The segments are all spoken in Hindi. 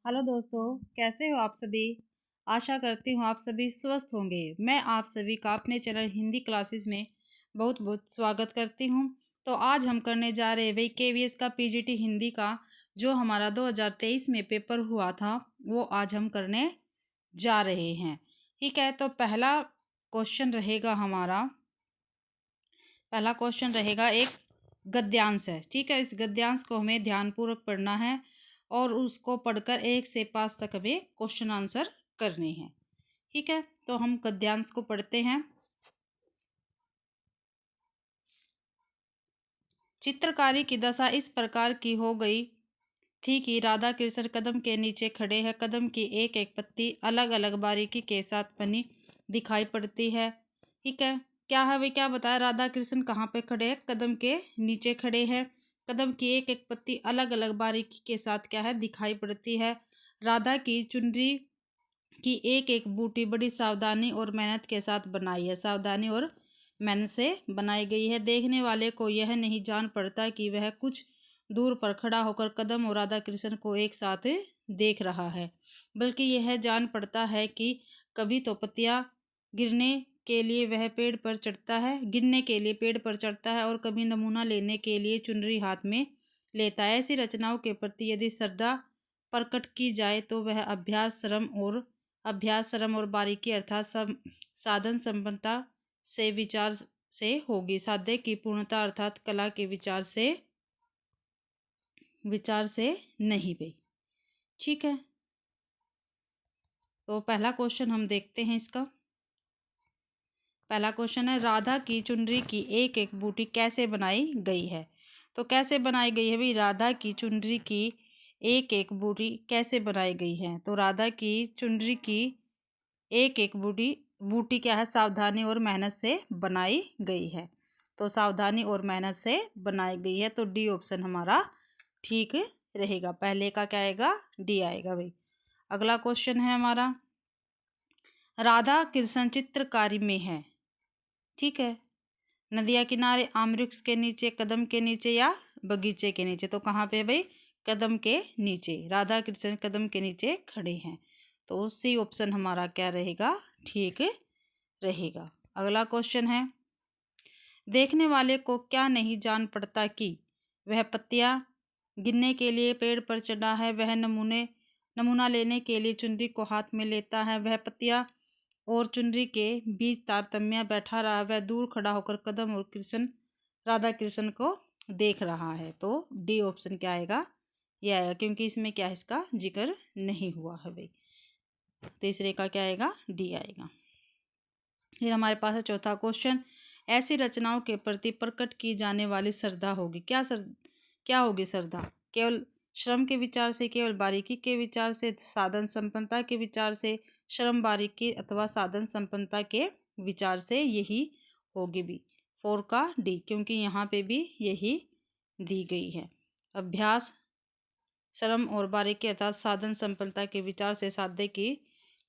हेलो दोस्तों, कैसे हो आप सभी। आशा करती हूँ आप सभी स्वस्थ होंगे। मैं आप सभी का अपने चैनल हिंदी क्लासेस में बहुत बहुत स्वागत करती हूँ। तो आज हम करने जा रहे हैं भाई केवीएस का पीजीटी हिंदी का जो हमारा 2023 में पेपर हुआ था वो आज हम करने जा रहे हैं। ठीक है, तो पहला क्वेश्चन रहेगा एक गद्यांश है। ठीक है, इस गद्यांश को हमें ध्यानपूर्वक पढ़ना है और उसको पढ़कर 1 से 5 तक हमें क्वेश्चन आंसर करने हैं। ठीक है, तो हम गद्यांश को पढ़ते हैं। चित्रकारी की दशा इस प्रकार की हो गई थी कि राधा कृष्ण कदम के नीचे खड़े हैं। कदम की एक एक पत्ती अलग अलग बारीकी के साथ बनी दिखाई पड़ती है। ठीक है, क्या है भाई, क्या बताया, राधा कृष्ण कहाँ पे खड़े हैं, कदम के नीचे खड़े हैं। कदम की एक एक पत्ती अलग अलग बारीकी के साथ क्या है दिखाई पड़ती है। राधा की चुनरी की एक एक बूटी बड़ी सावधानी और मेहनत के साथ बनाई है। सावधानी और मेहनत से बनाई गई है। देखने वाले को यह नहीं जान पड़ता कि वह कुछ दूर पर खड़ा होकर कदम और राधा कृष्ण को एक साथ देख रहा है, बल्कि यह जान पड़ता है कि कभी तो पत्तियां गिरने के लिए वह पेड़ पर चढ़ता है और कभी नमूना लेने के लिए चुनरी हाथ में लेता है। ऐसी रचनाओं के प्रति यदि श्रद्धा प्रकट की जाए तो वह अभ्यास श्रम और बारीकी अर्थात साधन संपन्नता से विचार से होगी। साध्य की पूर्णता अर्थात कला के विचार से नहीं भाई। ठीक है, तो पहला क्वेश्चन हम देखते हैं। इसका पहला क्वेश्चन है, राधा की चुनरी की एक एक बूटी कैसे बनाई गई है। तो कैसे बनाई गई है भाई, राधा की चुनरी की एक एक बूटी कैसे बनाई गई है। तो राधा की चुनरी की एक एक बूटी क्या है, सावधानी और मेहनत से बनाई गई है। तो सावधानी और मेहनत से बनाई गई है, तो डी ऑप्शन हमारा ठीक रहेगा। पहले का क्या आएगा, डी आएगा भाई। अगला क्वेश्चन है हमारा, राधा कृष्ण चित्रकारी में है। ठीक है, नदिया किनारे, आम वृक्ष के नीचे, कदम के नीचे या बगीचे के नीचे। तो कहाँ पे भाई, कदम के नीचे। राधा कृष्ण कदम के नीचे खड़े हैं, तो सी ऑप्शन हमारा क्या रहेगा, ठीक रहेगा। अगला क्वेश्चन है, देखने वाले को क्या नहीं जान पड़ता कि वह पत्तियां गिनने के लिए पेड़ पर चढ़ा है। वह नमूना लेने के लिए चुनरी को हाथ में लेता है। वह पत्तियां और चुनरी के बीच तारतम्य बैठा रहा। वह दूर खड़ा होकर कदम और राधा कृष्ण को देख रहा है। तो डी ऑप्शन क्या आएगा, यह आएगा, क्योंकि इसमें क्या है, इसका जिक्र नहीं हुआ है भाई। तीसरे का क्या आएगा, डी आएगा। फिर हमारे पास है चौथा क्वेश्चन, ऐसी रचनाओं के प्रति प्रकट की जाने वाली श्रद्धा होगी। क्या होगी श्रद्धा, केवल श्रम के विचार से, केवल बारीकी के विचार से, साधन संपन्नता के विचार से, श्रम बारीकी अथवा साधन संपन्नता के विचार से, यही होगी भी। 4 का डी, क्योंकि यहाँ पे भी यही दी गई है। अभ्यास श्रम और बारीकी अर्थात साधन संपन्नता के विचार से, साध्य की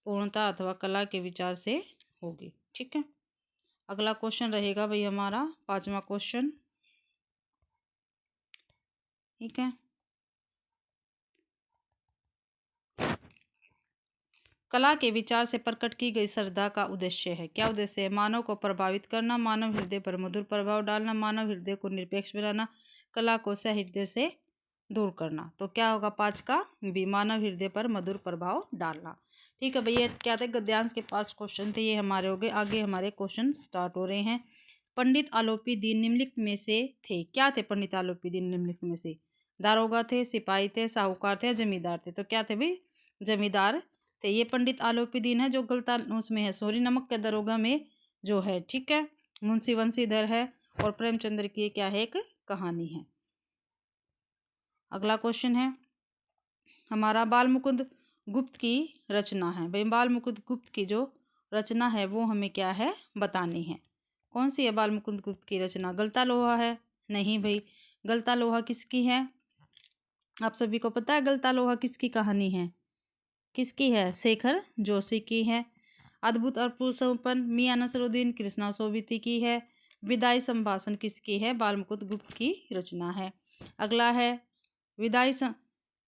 पूर्णता अथवा कला के विचार से होगी। ठीक है, अगला क्वेश्चन रहेगा भाई हमारा 5वां क्वेश्चन। ठीक है, कला के विचार से प्रकट की गई श्रद्धा का उद्देश्य है। क्या उद्देश्य है, मानव को प्रभावित करना, मानव हृदय पर मधुर प्रभाव डालना, मानव हृदय को निरपेक्ष बनाना, कला को सहृदय से दूर करना। तो क्या होगा 5 का बी, मानव हृदय पर मधुर प्रभाव डालना। ठीक है भैया, क्या थे गद्यांश के 5 क्वेश्चन थे, ये हमारे हो गए। आगे हमारे क्वेश्चन स्टार्ट हो रहे हैं। पंडित आलोपी दीन निम्नलिखित में से थे। क्या थे पंडित आलोपी दीन निम्नलिखित में से, दारोगा थे, सिपाही थे, साहूकार थे, जमींदार थे। तो क्या थे भाई, जमींदार थे। ये पंडित आलोपी दीन है जो गलता उसमें है, सोरी नमक के दरोगा में जो है। ठीक है, मुंशी वंशीधर है और प्रेमचंद्र की क्या है, एक कहानी है। अगला क्वेश्चन है हमारा, बाल मुकुंद गुप्त की रचना है। भाई बाल मुकुंद गुप्त की जो रचना है वो हमें क्या है, बतानी है। कौन सी है बाल मुकुंद गुप्त की रचना, गलता लोहा है, नहीं भाई। गलता लोहा किसकी है, आप सभी को पता है गलता लोहा किसकी कहानी है, किसकी है, शेखर जोशी की है। अद्भुत और पुरुषोत्पन्न मियां नसरुद्दीन कृष्णा सोविती की है। विदाई संभाषण किसकी है, बाल मुकुंद गुप्त की रचना है। अगला है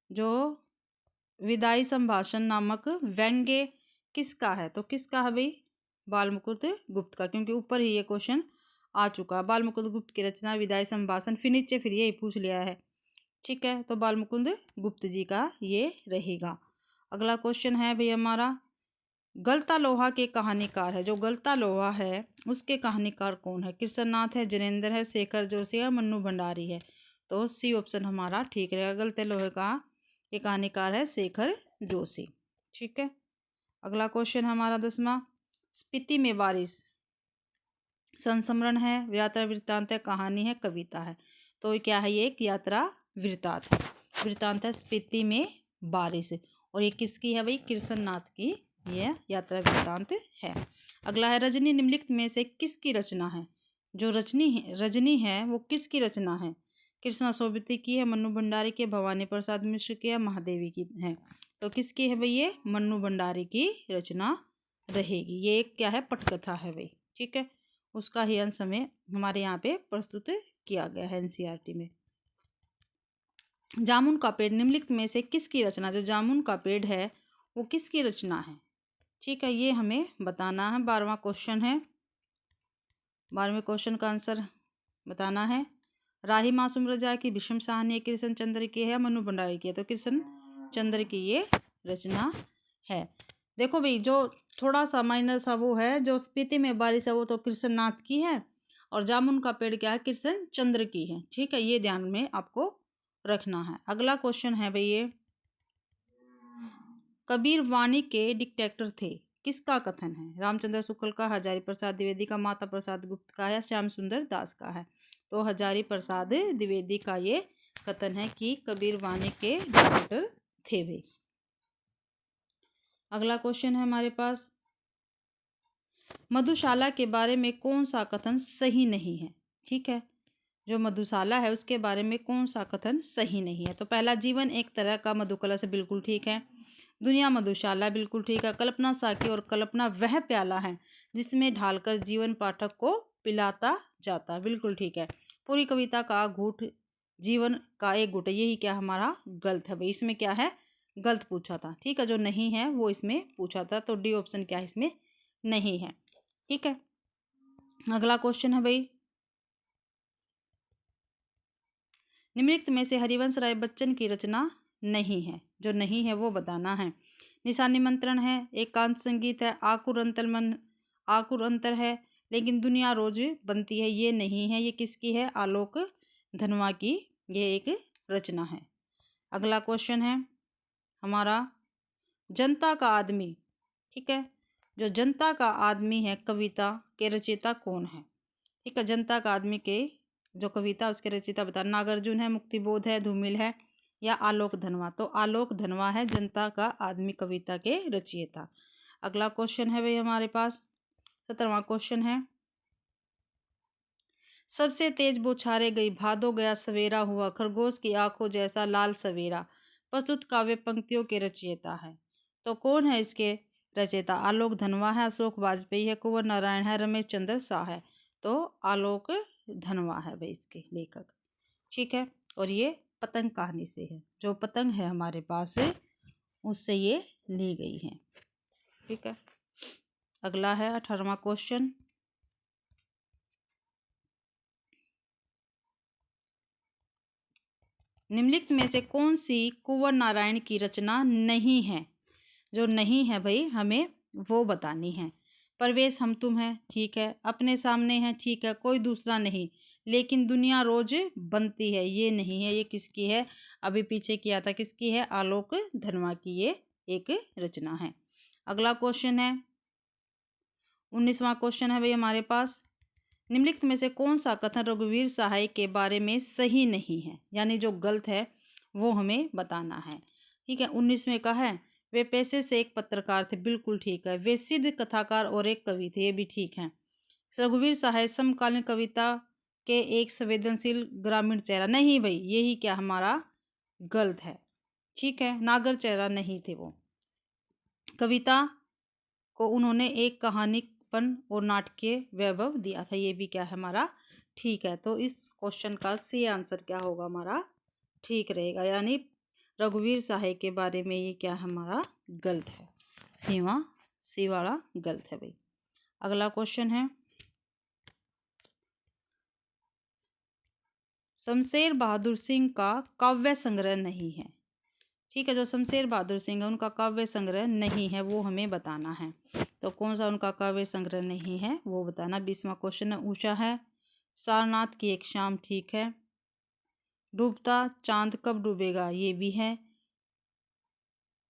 जो विदाई संभाषण नामक व्यंग्य किसका है? तो किसका है भाई? बाल मुकुंद गुप्त का, क्योंकि ऊपर ही ये क्वेश्चन आ चुका है। बाल मुकुंद गुप्त की रचना विदाई संभाषण, फिर नीचे फिर यही पूछ लिया है। ठीक है, तो बाल मुकुंद गुप्त जी का ये रहेगा। अगला क्वेश्चन है भाई हमारा, गलता लोहा के कहानीकार है। जो गलता लोहा है उसके कहानीकार कौन है? कृष्णनाथ है, जनेन्द्र है, शेखर जोशी है, मन्नू भंडारी है। तो सी ऑप्शन हमारा ठीक रहेगा। गलते लोहे का ये कहानीकार है शेखर जोशी। ठीक है, अगला क्वेश्चन हमारा 10वां, स्पीति में बारिश संस्मरण है, यात्रा वृत्तांत है, कहानी है, कविता है। तो क्या है? ये एक यात्रा वृत्तांत है, स्पीति में बारिश। और ये किसकी है भाई? कृष्णनाथ की यह यात्रा वृत्तांत है। अगला है, रजनी निम्नलिखित में से किसकी रचना है? जो रजनी है वो किसकी रचना है? कृष्णा सोबती की है, मन्नू भंडारी की, भवानी प्रसाद मिश्र की है, महादेवी की है। तो किसकी है भाई? ये मन्नू भंडारी की रचना रहेगी। ये एक क्या है? पटकथा है भाई। ठीक है, उसका ही अंश हमें हमारे यहाँ पे प्रस्तुत किया गया है एनसीईआरटी में। जामुन का पेड़ निम्नलिखित में से किसकी रचना? जो जामुन का पेड़ है वो किसकी रचना है? ठीक है, ये हमें बताना है। 12वां क्वेश्चन है, 12वें क्वेश्चन का आंसर बताना है। राही मासूम रजा की भीष्म साहनी कृष्ण चंद्र की है, मनु भंडारी की है। तो कृष्ण चंद्र की ये रचना है। देखो भाई, जो थोड़ा सा माइनर सा वो है, जो स्पीति में बारिश है वो तो कृष्णनाथ की है, और जामुन का पेड़ क्या है? कृष्ण चंद्र की है। ठीक है, ये ध्यान में आपको रखना है। अगला क्वेश्चन है भाई, ये कबीर वाणी के डिक्टेटर थे, किसका कथन है? रामचंद्र शुक्ल का, हजारी प्रसाद द्विवेदी का, माता प्रसाद गुप्त का, या श्याम सुंदर दास का है? तो हजारी प्रसाद द्विवेदी का ये कथन है कि कबीर वाणी के डिक्टेटर थे वे। अगला क्वेश्चन है हमारे पास, मधुशाला के बारे में कौन सा कथन सही नहीं है? ठीक है, जो मधुशाला है उसके बारे में कौन सा कथन सही नहीं है? तो पहला, जीवन एक तरह का मधुकला से बिल्कुल ठीक है। दुनिया मधुशाला बिल्कुल ठीक है। कल्पना साकी और कल्पना वह प्याला है जिसमें ढालकर जीवन पाठक को पिलाता जाता, बिल्कुल ठीक है। पूरी कविता का घूट जीवन का एक घूट है, यही क्या हमारा गलत है भाई? इसमें क्या है? गलत पूछा था। ठीक है, जो नहीं है वो इसमें पूछा था, तो डी ऑप्शन क्या है? इसमें नहीं है। ठीक है, अगला क्वेश्चन है भाई, निम्नलिखित में से हरिवंश राय बच्चन की रचना नहीं है। जो नहीं है वो बताना है। निशान निमंत्रण है, एकांत संगीत है, आकुर अंतर है, लेकिन दुनिया रोज बनती है, ये नहीं है। ये किसकी है? आलोक धनवा की ये एक रचना है। अगला क्वेश्चन है हमारा, जनता का आदमी। ठीक है, जो जनता का आदमी है कविता के रचयिता कौन है? ठीक है, जनता का आदमी के जो कविता उसके रचयिता बता। नागार्जुन है, मुक्तिबोध है, धूमिल है, या आलोक धनवा? तो आलोक धनवा है जनता का आदमी कविता के रचयिता। अगला क्वेश्चन है भाई हमारे पास 17वां क्वेश्चन है, सबसे तेज बौछारे गई, भादो गया सवेरा हुआ, खरगोश की आंखों जैसा लाल सवेरा, प्रस्तुत काव्य पंक्तियों के रचयिता है। तो कौन है इसके रचयिता? आलोक धनवा है, अशोक वाजपेयी है, कुंवर नारायण है, रमेश चंद्र शाह है। तो आलोक धनवा है भाई इसके लेखक। ठीक है, और ये पतंग कहानी से है, जो पतंग है हमारे पास है उससे ये ली गई है। ठीक है, अगला है 18वां क्वेश्चन, निम्नलिखित में से कौन सी कुंवर नारायण की रचना नहीं है? जो नहीं है भाई हमें वो बतानी है। परवेश हम तुम है, ठीक है। अपने सामने है, ठीक है। कोई दूसरा नहीं, लेकिन दुनिया रोज बनती है, ये नहीं है। ये किसकी है? अभी पीछे किया था, किसकी है? आलोक धनवा की ये एक रचना है। अगला क्वेश्चन है 19वां क्वेश्चन है भाई हमारे पास, निम्नलिखित में से कौन सा कथन रघुवीर सहाय के बारे में सही नहीं है? यानी जो गलत है वो हमें बताना है। ठीक है, 19वें का है, वे पेशे से एक पत्रकार थे, बिल्कुल ठीक है। वे सिद्ध कथाकार और एक कवि थे, ये भी ठीक है। रघुवीर सहाय समकालीन कविता के एक संवेदनशील ग्रामीण चेहरा, नहीं भाई, यही क्या हमारा गलत है। ठीक है, नागर चेहरा नहीं थे वो। कविता को उन्होंने एक कहानीपन और नाटकीय वैभव दिया था, ये भी क्या है हमारा ठीक है। तो इस क्वेश्चन का सी आंसर क्या होगा हमारा? ठीक रहेगा, यानी रघुवीर सहाय के बारे में ये क्या हमारा गलत है, सी वाला गलत है भाई। अगला क्वेश्चन है, शमशेर बहादुर सिंह का काव्य संग्रह नहीं है। ठीक है, जो शमशेर बहादुर सिंह है उनका काव्य संग्रह नहीं है, वो हमें बताना है। तो कौन सा उनका काव्य संग्रह नहीं है वो बताना। 20वां क्वेश्चन है, ऊषा है, सारनाथ की एक शाम, ठीक है, डूबता चांद कब डूबेगा, ये भी है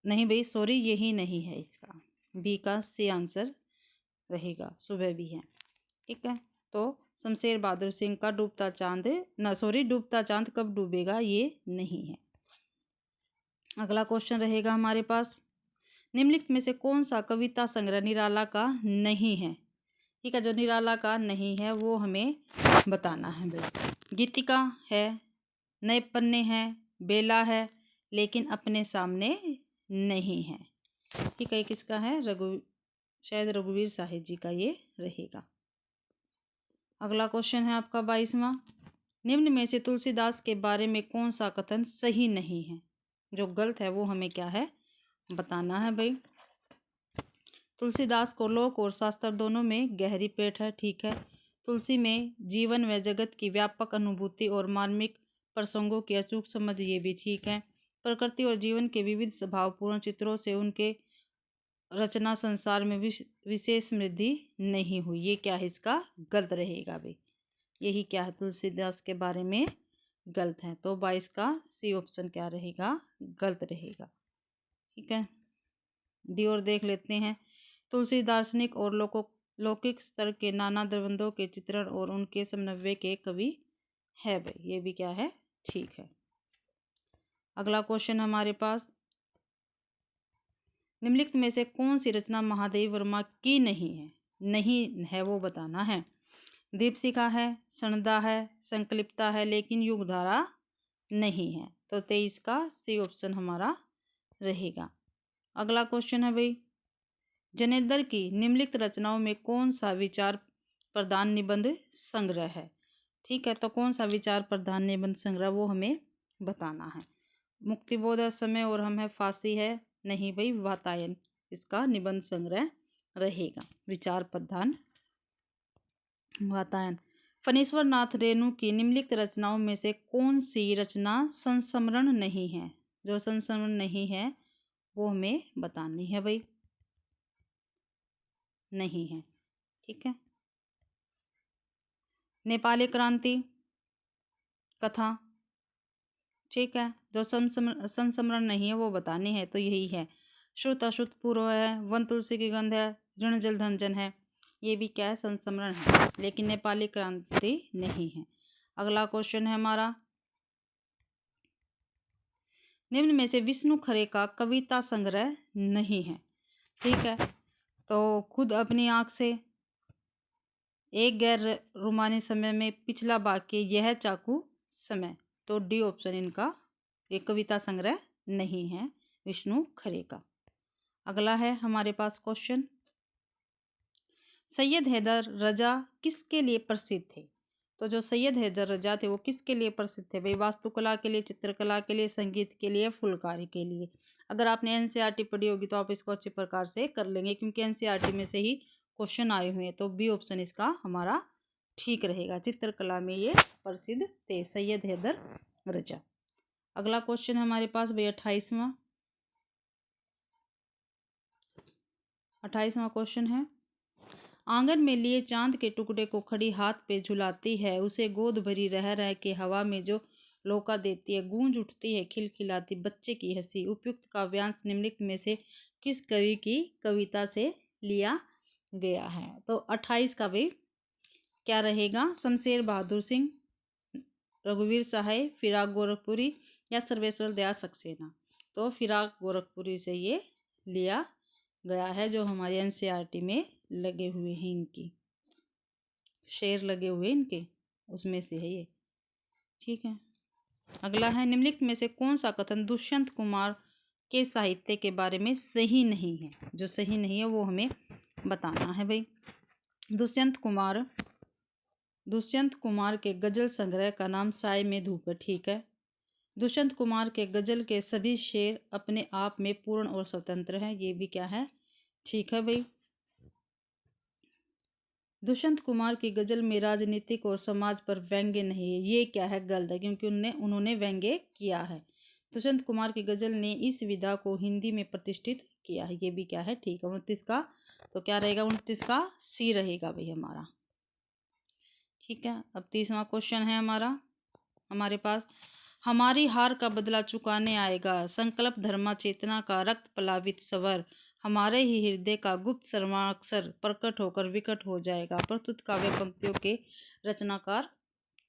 नहीं भाई, सॉरी यही नहीं है, इसका बी का सी आंसर रहेगा, सुबह भी है। ठीक है, तो शमशेर बहादुर सिंह का डूबता चांद कब डूबेगा ये नहीं है। अगला क्वेश्चन रहेगा हमारे पास, निम्नलिखित में से कौन सा कविता संग्रह निराला का नहीं है। ठीक है, जो निराला का नहीं है वो हमें बताना है भाई। गीतिका है, नए पन्ने हैं, बेला है, लेकिन अपने सामने नहीं है। ठीक है, किसका है, शायद रघुवीर साहिब जी का ये रहेगा। अगला क्वेश्चन है आपका 22वां, निम्न में से तुलसीदास के बारे में कौन सा कथन सही नहीं है। जो गलत है वो हमें क्या है बताना है भाई। तुलसीदास को लोक और शास्त्र दोनों में गहरी पेठ है। ठीक है, तुलसी में जीवन व जगत की व्यापक अनुभूति और मार्मिक प्रसंगों की अचूक समझ, ये भी ठीक है। प्रकृति और जीवन के विविध स्वभावपूर्ण चित्रों से उनके रचना संसार में विशेष समृद्धि नहीं हुई, ये क्या है इसका गलत रहेगा भाई। यही क्या है तुलसीदास के बारे में गलत है, तो 22 का सी ऑप्शन क्या रहेगा, गलत रहेगा। ठीक है, डी और देख लेते हैं, तुलसी दार्शनिक और लौकिक स्तर के नाना द्वंद्वों के चित्रण और उनके समन्वय के कवि है भाई, ये भी क्या है ठीक है। अगला क्वेश्चन हमारे पास, निम्नलिखित में से कौन सी रचना महादेव वर्मा की नहीं है वो बताना है। दीपशिखा है, सनदा है, संकलिप्ता है, लेकिन युगधारा नहीं है, तो 23 का सी ऑप्शन हमारा रहेगा। अगला क्वेश्चन है भाई, जनेदर की निम्नलिखित रचनाओं में कौन सा विचार प्रधान निबंध संग्रह है। ठीक है, तो कौन सा विचार प्रधान निबंध संग्रह वो हमें बताना है। मुक्तिबोध है, समय और हम है, फांसी है, नहीं भाई वातायन इसका निबंध संग्रह रहेगा, विचार प्रधान वातायन। फणीश्वर नाथ रेणु की निम्नलिखित रचनाओं में से कौन सी रचना संस्मरण नहीं है। जो संस्मरण नहीं है वो हमें बतानी है भाई, नहीं है। ठीक है, नेपाली क्रांति कथा, ठीक है, जो संस्मरण नहीं है वो बतानी है, तो यही है। श्रुत अश्रुत पूर्व है, वन तुलसी की गंध है, ऋण जल धन जन है, ये भी क्या है संस्मरण है, लेकिन नेपाली क्रांति नहीं है। अगला क्वेश्चन है हमारा, निम्न में से विष्णु खरे का कविता संग्रह नहीं है। ठीक है, तो खुद अपनी आंख से, एक गैर रुमानी समय में, पिछला वाक्य, यह चाकू समय, तो डी ऑप्शन इनका एक कविता संग्रह नहीं है विष्णु खरे का। अगला है हमारे पास क्वेश्चन, सैयद हैदर रजा किसके लिए प्रसिद्ध थे। तो जो सैयद हैदर रजा थे वो किसके लिए प्रसिद्ध थे भाई, वास्तुकला के लिए, चित्रकला के लिए, संगीत के लिए, फुलकारी के लिए। अगर आपने एनसीईआरटी पढ़ी होगी तो आप इसको अच्छे प्रकार से कर लेंगे, क्योंकि एनसीईआरटी में से ही क्वेश्चन आए हुए हैं, तो बी ऑप्शन इसका हमारा ठीक रहेगा, चित्रकला में ये प्रसिद्ध थे सैयद हैदर रजा। अगला क्वेश्चन हमारे पास भाई 28वां क्वेश्चन है, आंगन में लिए चांद के टुकड़े को खड़ी हाथ पे झुलाती है, उसे गोद भरी रह रह के हवा में जो लौका देती है, गूंज उठती है खिलखिलाती बच्चे की हंसी। उपयुक्त काव्यांश निम्नलिखित में से किस कवि की कविता से लिया गया है। तो 28 का भाई क्या रहेगा, शमशेर बहादुर सिंह, रघुवीर सहाय, फिराक गोरखपुरी या सर्वेश्वर दयाल सक्सेना। तो फिराक गोरखपुरी से ये लिया गया है, जो हमारे एनसीईआरटी में लगे हुए हैं, इनकी शेर लगे हुए इनके, उसमें से है ये। ठीक है, अगला है, निम्नलिखित में से कौन सा कथन दुष्यंत कुमार के साहित्य के बारे में सही नहीं है। जो सही नहीं है वो हमें बताना है भाई। दुष्यंत कुमार के गजल संग्रह का नाम साय में धूप है। ठीक है, दुष्यंत कुमार के गजल के सभी शेर अपने आप में पूर्ण और स्वतंत्र हैं। ये भी क्या है, ठीक है भाई। दुष्यंत कुमार की गजल में राजनीतिक और समाज पर व्यंग्य नहीं है। ये क्या है, गलत है, क्योंकि उन्होंने व्यंग्य किया है। दुष्यंत कुमार की गजल ने इस विधा को हिंदी में प्रतिष्ठित किया है। ये भी क्या है, ठीक है। 29 का तो क्या रहेगा, 29 का सी रहेगा भाई हमारा, ठीक है। अब 30वां क्वेश्चन है हमारे पास, हमारी हार का बदला चुकाने आएगा संकल्प धर्मा चेतना का रक्त प्लावित स्वर, हमारे ही हृदय का गुप्त सर्वाक्षर प्रकट होकर विकट हो जाएगा। प्रस्तुत काव्य पंक्तियों के रचनाकार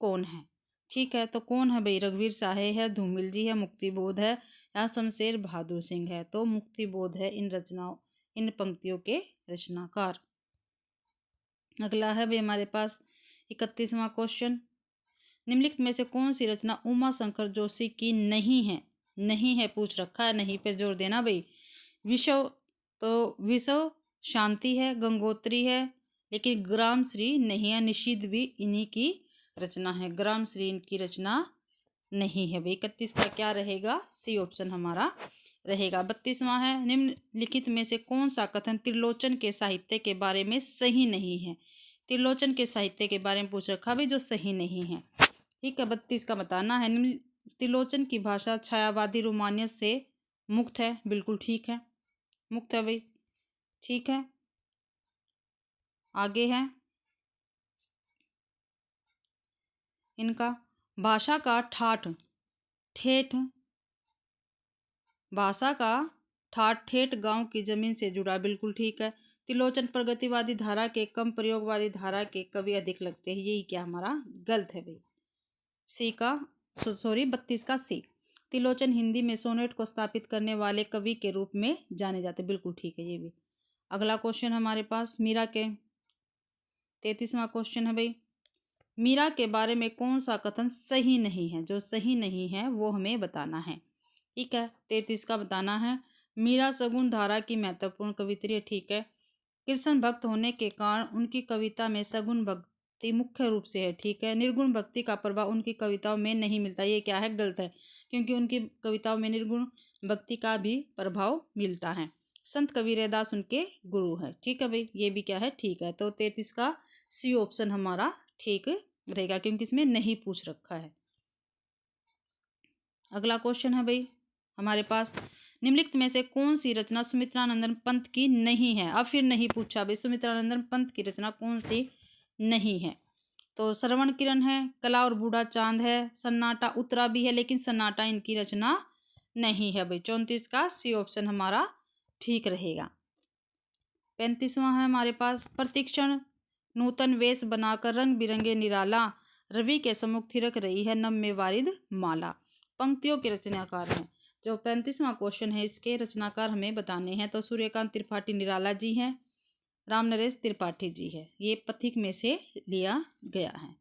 कौन है, ठीक है। तो कौन है भाई, रघुवीर साहे है, धूमिल जी है, मुक्तिबोध है या शमशेर बहादुर सिंह है। तो मुक्तिबोध है इन पंक्तियों के रचनाकार। अगला है भाई हमारे पास 31वां क्वेश्चन, निम्नलिखित में से कौन सी रचना उमा शंकर जोशी की नहीं है पूछ रखा है, नहीं पे जोर देना भाई। विश्व शांति है, गंगोत्री है, लेकिन ग्राम श्री नहीं है। निषिद्ध भी इन्हीं की रचना है, ग्राम श्री इनकी रचना नहीं है भाई। 31 का क्या रहेगा, सी ऑप्शन हमारा रहेगा। 32वां है, निम्नलिखित में से कौन सा कथन त्रिलोचन के साहित्य के बारे में सही नहीं है। त्रिलोचन के साहित्य के बारे में पूछ रखा भाई, जो सही नहीं है, ठीक है। 32 का बताना है, त्रिलोचन की भाषा छायावादी रोमानियत से मुक्त है। बिल्कुल ठीक है, मुक्त है भाई, ठीक है। आगे है इनका, भाषा का ठेठ गांव की जमीन से जुड़ा। बिल्कुल ठीक है। त्रिलोचन प्रगतिवादी धारा के कम प्रयोगवादी धारा के कवि अधिक लगते हैं। यही क्या हमारा गलत है भाई, सी का 32 का सी। त्रिलोचन हिंदी में सोनेट को स्थापित करने वाले कवि के रूप में जाने जाते। बिल्कुल ठीक है ये भी। अगला क्वेश्चन हमारे पास मीरा के 33वां क्वेश्चन है भाई, मीरा के बारे में कौन सा कथन सही नहीं है। जो सही नहीं है वो हमें बताना है, ठीक है। 33 का बताना है, मीरा सगुन धारा की महत्वपूर्ण कवित्री है, ठीक है। कृष्ण भक्त होने के कारण उनकी कविता में सगुन भक्ति मुख्य रूप से है, ठीक है। निर्गुण भक्ति का प्रभाव उनकी कविताओं में नहीं मिलता। ये क्या है, गलत है, क्योंकि उनकी कविताओं में निर्गुण भक्ति का भी प्रभाव मिलता है। संत कबीरदास उनके गुरु है, ठीक है भाई। ये भी क्या है, ठीक है। तो 33 का सी ऑप्शन हमारा ठीक रहेगा, क्योंकि इसमें नहीं पूछ रखा है। अगला क्वेश्चन है भाई हमारे पास, निम्नलिखित में से कौन सी रचना सुमित्रानंदन पंत की नहीं है। अब फिर नहीं पूछा भाई, सुमित्रानंदन पंत की रचना कौन सी नहीं है। तो श्रवण किरण है, कला और बूढ़ा चांद है, सन्नाटा उत्तरा भी है, लेकिन सन्नाटा इनकी रचना नहीं है भाई। 34 का सी ऑप्शन हमारा ठीक रहेगा। 35वां है हमारे पास, प्रतिक्षण नूतन वेश बनाकर रंग बिरंगे निराला, रवि के सम्मुख थिरक रही है नम में वारिद माला। पंक्तियों के रचनाकार हैं। जो 35वां क्वेश्चन है इसके रचनाकार हमें बताने हैं। तो सूर्यकांत त्रिपाठी निराला जी हैं, राम नरेश त्रिपाठी जी है। ये पथिक में से लिया गया है,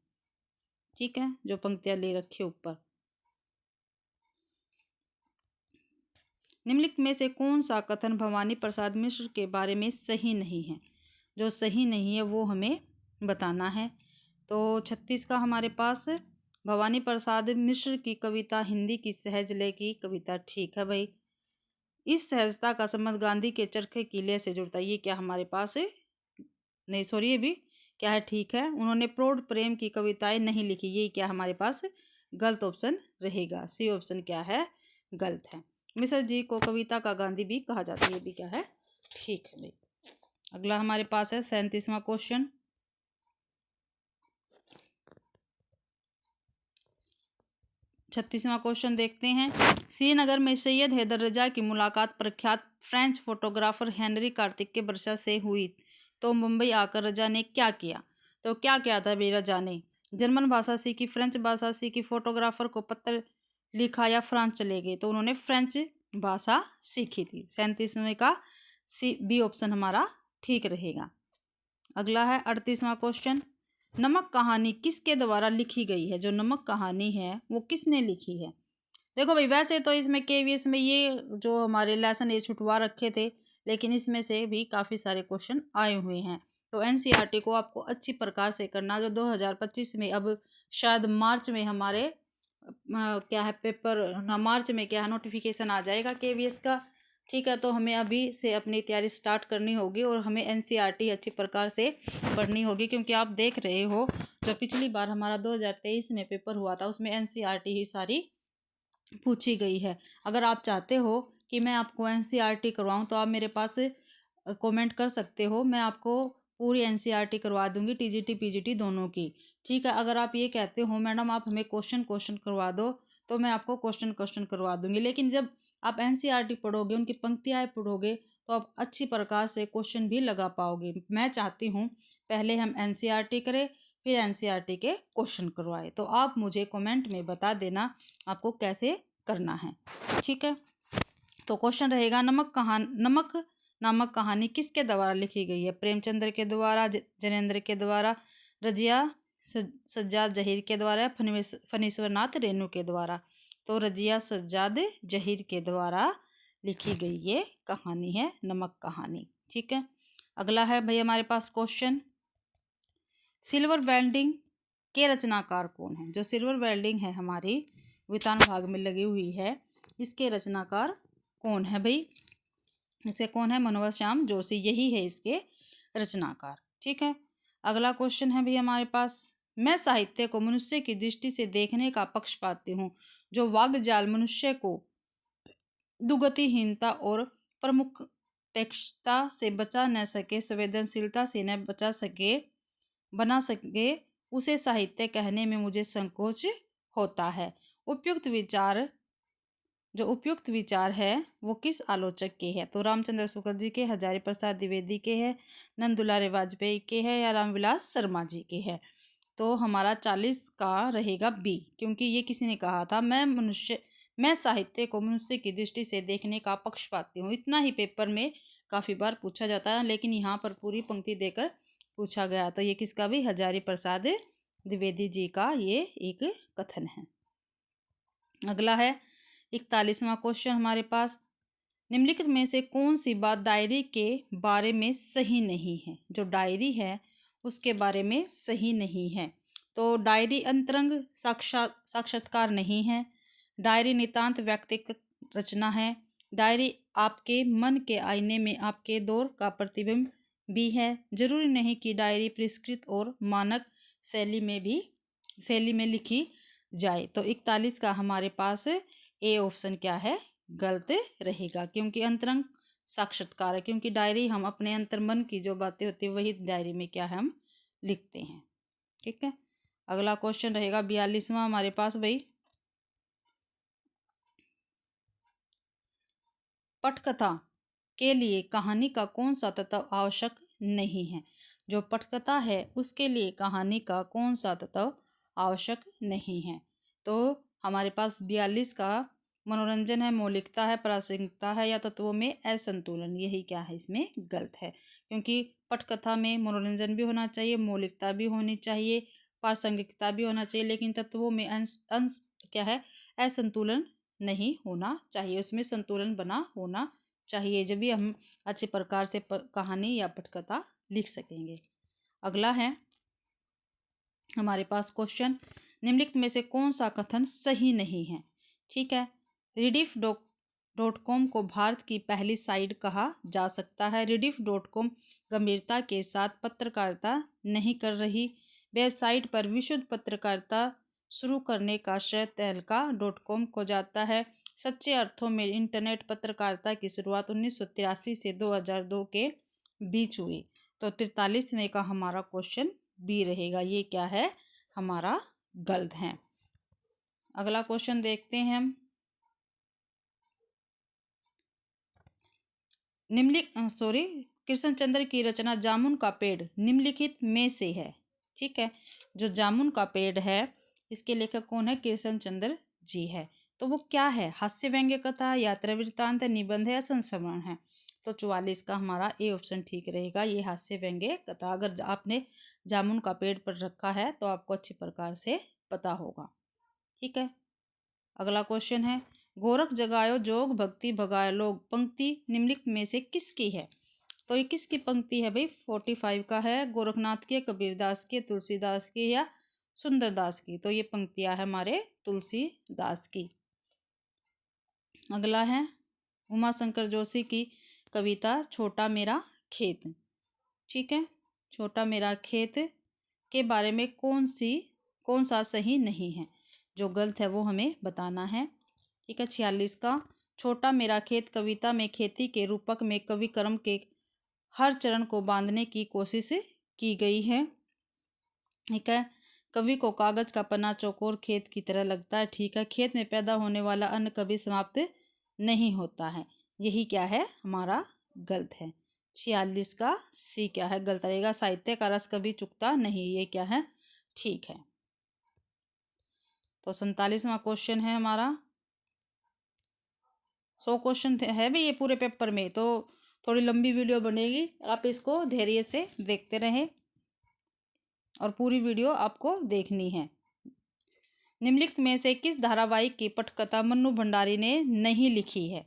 ठीक है, जो पंक्तियां ले रखी ऊपर। निम्नलिखित में से कौन सा कथन भवानी प्रसाद मिश्र के बारे में सही नहीं है। जो सही नहीं है वो हमें बताना है। तो 36 का हमारे पास, भवानी प्रसाद मिश्र की कविता हिंदी की सहज लय की कविता, ठीक है भाई। इस सहजता का संबंध गांधी के चरखे की लय से जुड़ता है। ये क्या हमारे पास है, नहीं सॉरी, ये भी क्या है, ठीक है। उन्होंने प्रौढ़ प्रेम की कविताएं नहीं लिखी। ये क्या हमारे पास गलत ऑप्शन रहेगा, सी ऑप्शन क्या है, गलत है। मिश्र जी को कविता का गांधी भी कहा जाता है। ये भी क्या है, ठीक है भाई। अगला हमारे पास है 37वां क्वेश्चन, 36वां क्वेश्चन देखते हैं। श्रीनगर में सैयद हैदर रजा की मुलाकात प्रख्यात फ्रेंच फोटोग्राफर हेनरी कार्तिक के वर्षा से हुई, तो मुंबई आकर रजा ने क्या किया। तो क्या किया था भाई रजा ने, जर्मन भाषा सीखी, फ्रेंच भाषा सीखी, फोटोग्राफर को पत्र लिखा या फ्रांस चले गए। तो उन्होंने फ्रेंच भाषा सीखी थी। 37वें का सी बी ऑप्शन हमारा ठीक रहेगा। अगला है 38वां क्वेश्चन, नमक कहानी किसके द्वारा लिखी गई है। जो नमक कहानी है वो किसने लिखी है। देखो भाई, वैसे तो इसमें केवीएस में ये जो हमारे लेसन ये छुटवा रखे थे, लेकिन इसमें से भी काफ़ी सारे क्वेश्चन आए हुए हैं। तो एनसीईआरटी को आपको अच्छी प्रकार से करना, जो 2025 में अब शायद मार्च में हमारे क्या है पेपर मार्च में क्या है नोटिफिकेशन आ जाएगा केवीएस का। ठीक है, तो हमें अभी से अपनी तैयारी स्टार्ट करनी होगी और हमें एनसीईआरटी अच्छी प्रकार से पढ़नी होगी, क्योंकि आप देख रहे हो जो पिछली बार हमारा 2023 में पेपर हुआ था उसमें एनसीईआरटी ही सारी पूछी गई है। अगर आप चाहते हो कि मैं आपको एनसीईआरटी करवाऊँ तो आप मेरे पास कमेंट कर सकते हो, मैं आपको पूरी एनसीईआरटी करवा दूंगी, टीजीटी पीजीटी दोनों की। ठीक है, अगर आप ये कहते हो मैडम आप हमें क्वेश्चन क्वेश्चन करवा दो तो मैं आपको क्वेश्चन क्वेश्चन करवा दूंगी, लेकिन जब आप एनसीईआरटी पढ़ोगे उनकी पंक्तियाँ पढ़ोगे तो आप अच्छी प्रकार से क्वेश्चन भी लगा पाओगे। मैं चाहती हूँ पहले हम एनसीईआरटी करें फिर एनसीईआरटी के क्वेश्चन करवाए, तो आप मुझे कमेंट में बता देना आपको कैसे करना है। ठीक है, तो क्वेश्चन रहेगा नमक नामक कहानी किसके द्वारा लिखी गई है? प्रेमचंद्र के द्वारा, जैनेन्द्र के द्वारा, रजिया सज्जाद जहीर के द्वारा, फणीश्वर नाथ रेणु के द्वारा। तो रजिया सज्जाद जहीर के द्वारा लिखी गई ये कहानी है नमक कहानी। ठीक है, अगला है भाई हमारे पास क्वेश्चन, सिल्वर वेल्डिंग के रचनाकार कौन है? जो सिल्वर वेल्डिंग है हमारी वितान भाग में लगी हुई है, इसके रचनाकार कौन है भाई? इसके कौन है? मनोहर श्याम जोशी, यही है इसके रचनाकार। ठीक है, अगला क्वेश्चन है भाई हमारे पास, मैं साहित्य को मनुष्य की दृष्टि से देखने का पक्ष पाती हूँ, जो वाग्जाल मनुष्य को दुगतिहीनता और प्रमुखपेक्षता से बचा न सके, संवेदनशीलता से न बना सके, उसे साहित्य कहने में मुझे संकोच होता है। जो उपयुक्त विचार है वो किस आलोचक के है? तो रामचंद्र शुक्ल जी के, हजारी प्रसाद द्विवेदी के है, नंद दुलारे वाजपेयी के है या रामविलास शर्मा जी के है? तो हमारा 40 का रहेगा बी, क्योंकि ये किसी ने कहा था मैं साहित्य को मनुष्य की दृष्टि से देखने का पक्ष पाती हूँ। इतना ही पेपर में काफ़ी बार पूछा जाता है, लेकिन यहाँ पर पूरी पंक्ति देकर पूछा गया। तो ये किसका भी? हजारी प्रसाद द्विवेदी जी का ये एक कथन है। अगला है 41वां क्वेश्चन हमारे पास, निम्नलिखित में से कौन सी बात डायरी के बारे में सही नहीं है? जो डायरी है उसके बारे में सही नहीं है। तो डायरी अंतरंग साक्षात्कार नहीं है, डायरी नितांत व्यक्तिगत रचना है, डायरी आपके मन के आईने में आपके दौर का प्रतिबिंब भी है, जरूरी नहीं कि डायरी परिष्कृत और मानक शैली में लिखी जाए। तो 41 का हमारे पास ए ऑप्शन क्या है? गलत रहेगा, क्योंकि अंतरंग साक्षात्कार है, क्योंकि डायरी हम अपने अंतर्मन की जो बातें होती है वही डायरी में क्या है हम लिखते हैं। ठीक है, अगला क्वेश्चन रहेगा 42वां हमारे पास भाई, पटकथा के लिए कहानी का कौन सा तत्व आवश्यक नहीं है? जो पटकथा है उसके लिए कहानी का कौन सा तत्व आवश्यक नहीं है? तो हमारे पास 42 का मनोरंजन है, मौलिकता है, प्रासंगिकता है या तत्वों में असंतुलन, यही क्या है इसमें गलत है, क्योंकि पटकथा में मनोरंजन भी होना चाहिए, मौलिकता भी होनी चाहिए, प्रासंगिकता भी होना चाहिए, लेकिन तत्वों में क्या है? असंतुलन नहीं होना चाहिए, उसमें संतुलन बना होना चाहिए, जब भी हम अच्छे प्रकार से कहानी या पटकथा लिख सकेंगे। अगला है हमारे पास क्वेश्चन, निम्नलिखित में से कौन सा कथन सही नहीं है? ठीक है, rediff.com को भारत की पहली साइट कहा जा सकता है। rediff.com गंभीरता के साथ पत्रकारिता नहीं कर रही, वेबसाइट पर विशुद्ध पत्रकारिता शुरू करने का श्रेय तहलका.com को जाता है। सच्चे अर्थों में इंटरनेट पत्रकारिता की शुरुआत 1983 से 2002 के बीच हुई। तो 43वें का हमारा क्वेश्चन बी रहेगा, ये क्या है? हमारा गलत है। अगला क्वेश्चन देखते हैं हम, कृष्णचंद्र की रचना जामुन का पेड़ निम्नलिखित में से है। ठीक है, जो जामुन का पेड़ है इसके लेखक कौन है? कृष्णचंद्र जी है। तो वो क्या है? हास्य व्यंग्य कथा, यात्रा वृत्तांत, निबंध या संस्मरण है? तो 44 का हमारा ए ऑप्शन ठीक रहेगा, ये हास्य व्यंग्य कथा। अगर आपने जामुन का पेड़ पढ़ रखा है तो आपको अच्छी प्रकार से पता होगा। ठीक है, अगला क्वेश्चन है, गोरख जगायो जोग भक्ति भगाए लोग पंक्ति निम्नलिखित में से किसकी है? तो ये किसकी पंक्ति है भाई? 45 का है, गोरखनाथ के, कबीरदास के, तुलसीदास के या सुंदरदास की। तो ये पंक्तियां है हमारे तुलसीदास की। अगला है उमा शंकर जोशी की कविता छोटा मेरा खेत। ठीक है, छोटा मेरा खेत के बारे में कौन सा सही नहीं है, जो गलत है वो हमें बताना है। ठीक है, 46 का छोटा मेरा खेत कविता में खेती के रूपक में कवि कर्म के हर चरण को बांधने की कोशिश की गई है। ठीक है, कवि को कागज का पन्ना चौकोर खेत की तरह लगता है। ठीक है, खेत में पैदा होने वाला अन्न कभी समाप्त नहीं होता है। यही क्या है हमारा गलत है। 46 का सी क्या है गलत रहेगा। साहित्य का रस कभी चुकता नहीं, ये क्या है ठीक है। तो 47वां क्वेश्चन है हमारा। 100 क्वेश्चन है भी ये पूरे पेपर में, तो थोड़ी लंबी वीडियो बनेगी, आप इसको धैर्य से देखते रहें और पूरी वीडियो आपको देखनी है। निम्नलिखित में से किस धारावाहिक की पटकथा मन्नू भंडारी ने नहीं लिखी है।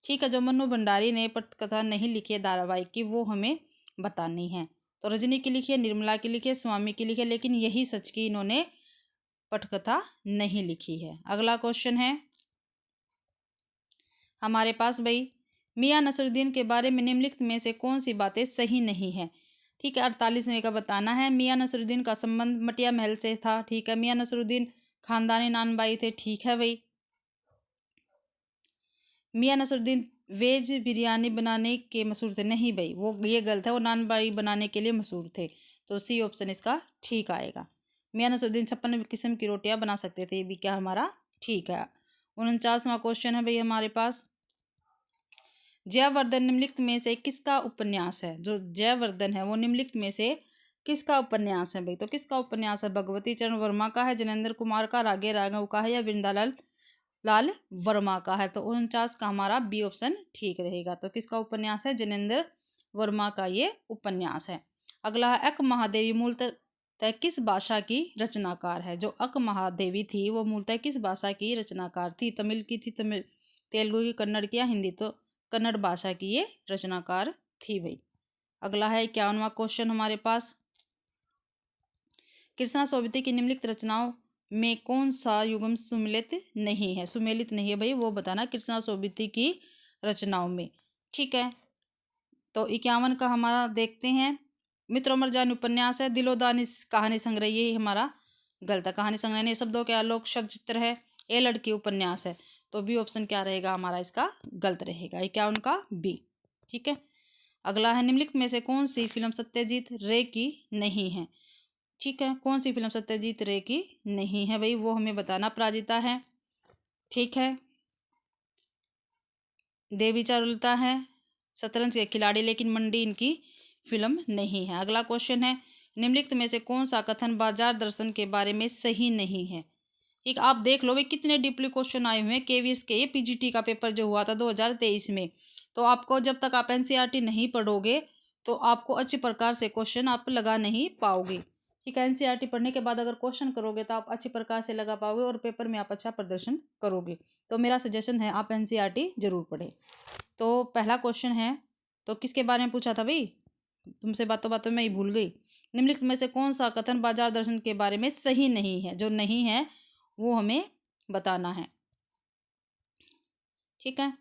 ठीक है, जो मन्नू भंडारी ने पटकथा नहीं लिखी है धारावाहिक की, वो हमें बतानी है। तो रजनी की लिखी है, निर्मला की लिखी है, स्वामी की लिखी है, लेकिन यही सच की इन्होंने पटकथा नहीं लिखी है। अगला क्वेश्चन है हमारे पास भाई, मियां नसरुद्दीन के बारे में निम्नलिखित में से कौन सी बातें सही नहीं है। ठीक है, 48वें का बताना है। मियां नसरुद्दीन का संबंध मटिया महल से था। ठीक है, मियां नसरुद्दीन खानदानी नानबाई थे। ठीक है भाई। मियां नसरुद्दीन वेज बिरयानी बनाने के मशहूर थे। नहीं भाई, वो ये गलत है, वो नानबाई बनाने के लिए मशहूर थे। तो सी ऑप्शन इसका ठीक आएगा। मियां नसरुद्दीन 56 किस्म की रोटियां बना सकते थे, ये भी क्या हमारा ठीक है। 49वां क्वेश्चन है भाई हमारे पास, जयवर्धन निम्नलिखित में से किसका उपन्यास है। जो जयवर्धन है वो निम्नलिखित में से किसका उपन्यास है भाई। तो किसका उपन्यास है, भगवती चरण वर्मा का है, जनेंद्र कुमार का, रागे राघव का है, या वृंदालाल लाल वर्मा का है। तो 49 का हमारा बी ऑप्शन ठीक रहेगा। तो किसका उपन्यास है, जनेंद्र वर्मा का ये उपन्यास है। अगला है अक महादेवी मूलतः किस भाषा की रचनाकार है। जो अक महादेवी थी वो मूलतः किस भाषा की रचनाकार थी। तमिल की थी, तमिल तेलुगु की, कन्नड़ की, या हिंदी। तो कन्नड़ भाषा की ये रचनाकार थी भाई। अगला है 51वां क्वेश्चन हमारे पास, कृष्णा सोबती की निम्नलिखित रचनाओं में कौन सा युग्म सुमेलित नहीं है। सुमेलित नहीं है भाई, वो बताना कृष्णा सोबती की रचनाओं में। ठीक है, तो 51 का हमारा देखते हैं, मित्र अमरजान उपन्यास है, दिलोदानी कहानी संग्रह, ये हमारा गलत है। कहानी संग्रह नहीं, शब्दों के आलोक शब्द चित्र है, ए लड़की उपन्यास है। तो बी ऑप्शन क्या रहेगा हमारा इसका गलत रहेगा। 51 का बी। ठीक है, अगला है निम्नलिखित में से कौन सी फिल्म सत्यजीत रे की नहीं है। ठीक है, कौन सी फिल्म सत्यजीत रे की नहीं है भाई, वो हमें बताना। अपराजिता है, ठीक है, देवी चारुलता है, शतरंज के खिलाड़ी, लेकिन मंडी इनकी फिल्म नहीं है। अगला क्वेश्चन है, निम्नलिखित में से कौन सा कथन बाजार दर्शन के बारे में सही नहीं है। ठीक, आप देख लो भाई कितने डीपली क्वेश्चन आए हुए हैं केवीएस के। ये पीजीटी का पेपर जो हुआ था 2023 में, तो आपको जब तक आप एनसीईआरटी नहीं पढ़ोगे तो आपको अच्छी प्रकार से क्वेश्चन आप लगा नहीं पाओगे। ठीक है, एनसीईआरटी पढ़ने के बाद अगर क्वेश्चन करोगे तो आप अच्छी प्रकार से लगा पाओगे और पेपर में आप अच्छा प्रदर्शन करोगे। तो मेरा सजेशन है आप एनसीईआरटी जरूर पढ़ें। तो पहला क्वेश्चन है, तो किसके बारे में पूछा था भाई, तुमसे बातों बातों में ही भूल गई। निम्नलिखित में से कौन सा कथन बाजार दर्शन के बारे में सही नहीं है। जो नहीं है वो हमें बताना है। ठीक है,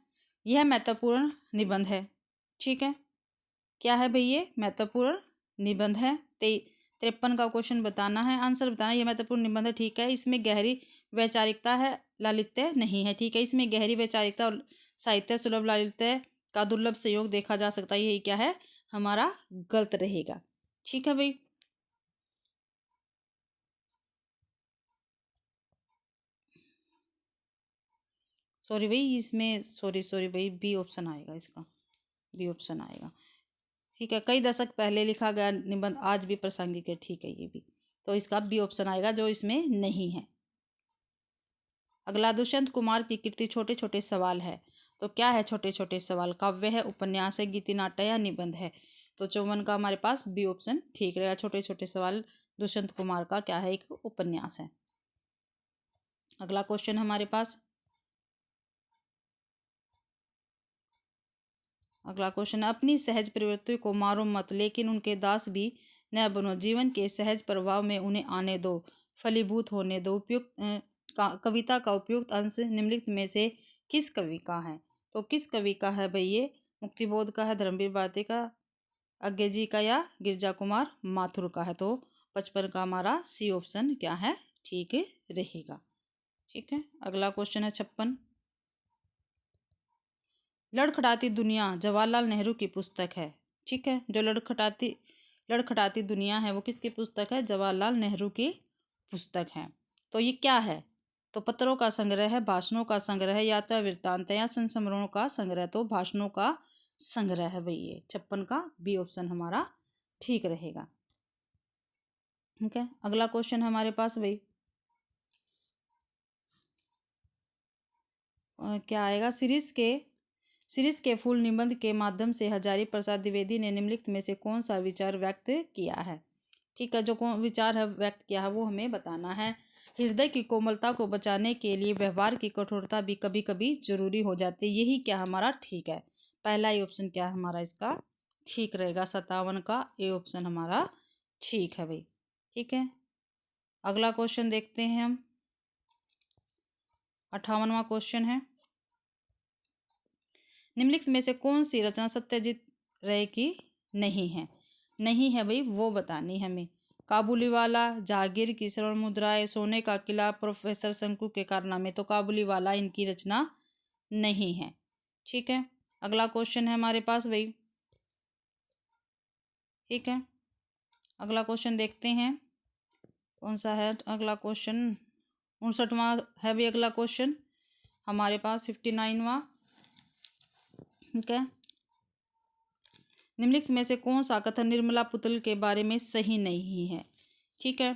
यह महत्वपूर्ण निबंध है। ठीक है, क्या है भाई, ये महत्वपूर्ण निबंध है। 53 का क्वेश्चन बताना है, आंसर बताना है। यह महत्वपूर्ण निबंध है, ठीक है, इसमें गहरी वैचारिकता है, लालित्य नहीं है। ठीक है, इसमें गहरी वैचारिकता और साहित्य सुलभ लालित्य का दुर्लभ संयोग देखा जा सकता है। यही क्या है हमारा गलत रहेगा। ठीक है भाई, सॉरी भाई, इसमें सॉरी भाई, बी ऑप्शन आएगा इसका, बी ऑप्शन आएगा। ठीक है, कई दशक पहले लिखा गया निबंध आज भी प्रासंगिक है। ठीक है, ये भी, तो इसका बी ऑप्शन आएगा जो इसमें नहीं है। अगला, दुष्यंत कुमार की कृति छोटे छोटे सवाल है। तो क्या है छोटे छोटे सवाल, काव्य है, उपन्यास है, गीति नाट्य या निबंध है। तो 54 का हमारे पास बी ऑप्शन ठीक रहेगा। छोटे छोटे सवाल दुष्यंत कुमार का क्या है, एक उपन्यास है। अगला क्वेश्चन हमारे पास, अगला क्वेश्चन है, अपनी सहज प्रवृत्ति को मारो मत लेकिन उनके दास भी न बनो, जीवन के सहज प्रभाव में उन्हें आने दो, फलीभूत होने दो। कविता का उपयुक्त अंश निम्नलिखित में से किस कवि का है? तो किस कवि का है भाई ये? मुक्तिबोध का है, धर्मवीर भारती का, अज्ञे जी का, या गिरजा कुमार माथुर का है? तो 55 का हमारा सी ऑप्शन क्या है? ठीक रहेगा। ठीक है, अगला क्वेश्चन है 56। लड़खड़ाती दुनिया जवाहरलाल नेहरू की पुस्तक है। ठीक है, जो लड़खड़ाती दुनिया है वो किसकी पुस्तक है? जवाहरलाल नेहरू की पुस्तक है। तो ये क्या है? तो पत्रों का संग्रह है, भाषणों का संग्रह है, यात्रा वृत्तांत है, या संस्मरणों का संग्रह? तो भाषणों का संग्रह है भाई ये। 56 का बी ऑप्शन हमारा ठीक रहेगा। ठीक है, अगला क्वेश्चन है हमारे पास भाई, क्या आएगा? सीरीज के फूल निबंध के माध्यम से हजारी प्रसाद द्विवेदी ने निम्नलिखित में से कौन सा विचार व्यक्त किया है? ठीक है, जो कौन विचार है व्यक्त किया है वो हमें बताना है। हृदय की कोमलता को बचाने के लिए व्यवहार की कठोरता भी कभी कभी जरूरी हो जाती है। यही क्या हमारा ठीक है? पहला ही ऑप्शन क्या है हमारा इसका ठीक रहेगा? 57 का ए ऑप्शन हमारा ठीक है भाई। ठीक है, अगला क्वेश्चन देखते हैं हम। 58वां क्वेश्चन है, निम्नलिखित में से कौन सी रचना सत्यजीत रे की नहीं है? नहीं है भाई, वो बतानी हमें। काबुलीवाला, जागीर की स्वर्ण मुद्राएं, सोने का किला, प्रोफेसर शंकु के कारनामे। तो काबुलीवाला इनकी रचना नहीं है। ठीक है, अगला क्वेश्चन है हमारे पास भाई। ठीक है, अगला क्वेश्चन देखते हैं कौन सा है अगला क्वेश्चन। 59वां है भाई अगला क्वेश्चन हमारे पास, 59वां। ठीक है, निम्नलिखित में से कौन सा कथन निर्मला पुतल के बारे में सही नहीं है? ठीक है,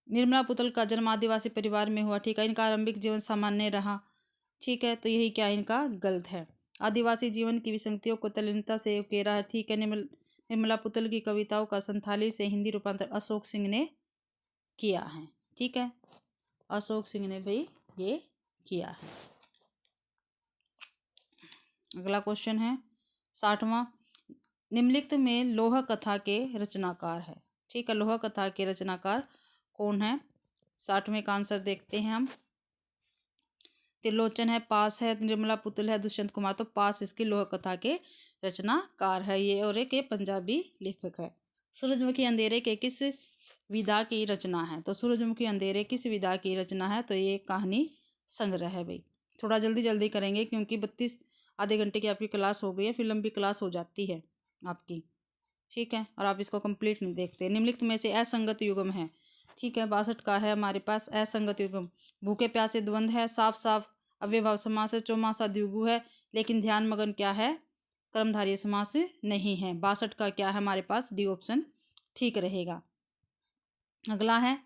निर्मला पुतल का जन्म आदिवासी परिवार में हुआ। ठीक है, इनका आरंभिक जीवन सामान्य रहा। ठीक है, तो यही क्या इनका गलत है? आदिवासी जीवन की विसंगतियों को तल्लीनता से उकेरा है। ठीक है, निर्मला पुतल की कविताओं का संथाली से हिंदी रूपांतर अशोक सिंह ने किया है। ठीक है, अशोक सिंह ने भाई ये किया है। अगला क्वेश्चन है 60वां। निम्नलिखित में लोह कथा के रचनाकार है। ठीक है, लोह कथा के रचनाकार कौन है? 60वें का आंसर देखते हैं हम। त्रिलोचन है, पास है, निर्मला पुतल है, दुष्यंत कुमार। तो पास इसकी लोह कथा के रचनाकार है ये, और एक पंजाबी लेखक है। सूरजमुखी अंधेरे के किस विधा की रचना है? तो सूरजमुखी अंधेरे किस विधा की रचना है? तो ये कहानी संग्रह है भाई। थोड़ा जल्दी जल्दी करेंगे क्योंकि 32 आधे घंटे की आपकी क्लास हो गई है, फिर लंबी क्लास हो जाती है आपकी। ठीक है, और आप इसको कंप्लीट नहीं देखते। निम्नलिखित में से असंगत युग्म है। ठीक है, 62 का है हमारे पास असंगत युग्म। भूखे प्यासे द्वंद्व है, साफ साफ अव्ययभाव समास है, चौमासा द्विगु है, लेकिन ध्यान मगन क्या है? कर्मधारय समास नहीं है। 62 का क्या है हमारे पास? डी ऑप्शन ठीक रहेगा। अगला है,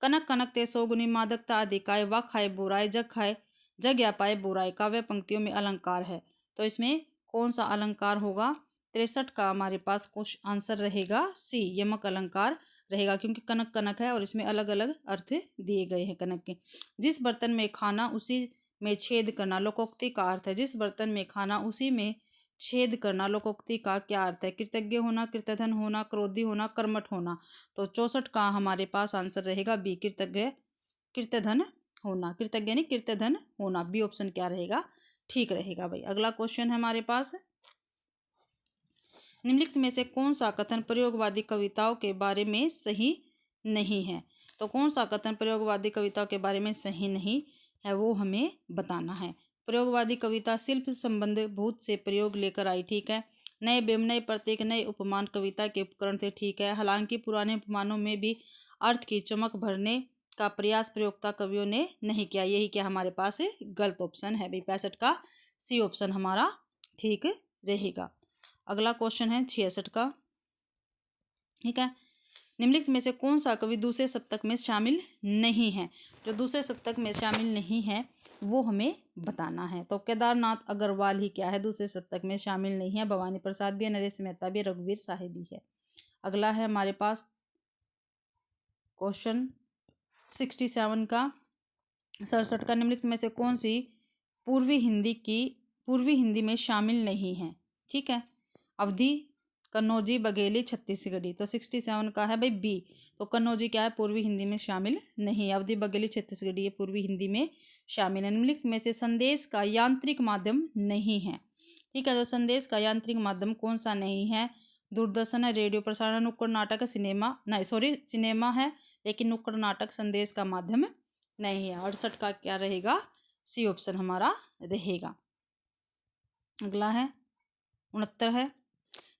कनक कनक ते सौगुनी मादकता आदि काय, वा खाए बुराई जग खाए जग या पाए बुराई। काव्य पंक्तियों में अलंकार है, तो इसमें कौन सा अलंकार होगा? 63 का हमारे पास कुछ आंसर रहेगा सी, यमक अलंकार रहेगा, क्योंकि कनक कनक है और इसमें अलग अलग अर्थ दिए गए हैं कनक के। जिस बर्तन में खाना उसी में छेद करना, लोकोक्ति का अर्थ है। जिस बर्तन में खाना उसी में छेद करना, लोकोक्ति का क्या अर्थ है? कृतज्ञ होना, कृतधन होना, क्रोधी होना, कर्मठ होना। तो 64 का हमारे पास आंसर रहेगा बी, कृतधन होना। कृतज्ञ नहीं, कृतधन होना। बी ऑप्शन क्या रहेगा? ठीक रहेगा भाई। अगला क्वेश्चन है हमारे पास, निम्नलिखित में से कौन सा कथन प्रयोगवादी कविताओं के बारे में सही नहीं है? तो कौन सा कथन प्रयोगवादी कविताओं के बारे में सही नहीं है वो हमें बताना है। प्रयोगवादी कविता शिल्प संबंध भूत से प्रयोग लेकर आई। ठीक है, नए बिंब, नए प्रतीक, नए उपमान कविता के उपकरण थे। ठीक है, हालांकि पुराने उपमानों में भी अर्थ की चमक भरने का प्रयास प्रयोक्ता कवियों ने नहीं किया। यही क्या हमारे पास गलत ऑप्शन है भाई। 65 का सी ऑप्शन हमारा ठीक रहेगा। अगला क्वेश्चन है 66 का। ठीक है, निम्नलिखित में से कौन सा कवि दूसरे सप्तक में शामिल नहीं है? जो दूसरे सप्तक में शामिल नहीं है वो हमें बताना है। तो केदारनाथ अग्रवाल ही क्या है? दूसरे सप्तक में शामिल नहीं है। भवानी प्रसाद भी है, नरेश मेहता भी है, रघुवीर साहिब भी है। अगला है हमारे पास क्वेश्चन 67 का, 67 का। निम्नलिखित में से कौन सी पूर्वी हिंदी में शामिल नहीं है? ठीक है, अवधि, कन्नौजी, बघेली, छत्तीसगढ़ी। तो 67 का है भाई बी। तो कन्नौजी क्या है, पूर्वी हिंदी में शामिल नहीं है। अवधी, बघेली, छत्तीसगढ़ी ये पूर्वी हिंदी में शामिल है। निम्नलिखित में से संदेश का यांत्रिक माध्यम नहीं है। ठीक है, तो संदेश का यांत्रिक माध्यम कौन सा नहीं है? दूरदर्शन है, रेडियो प्रसारण, नुक्कड़ नाटक है, सिनेमा नहीं, सॉरी सिनेमा है, लेकिन नुक्कड़ नाटक संदेश का माध्यम नहीं है। 68 का क्या रहेगा? सी ऑप्शन हमारा रहेगा। अगला है 69 है,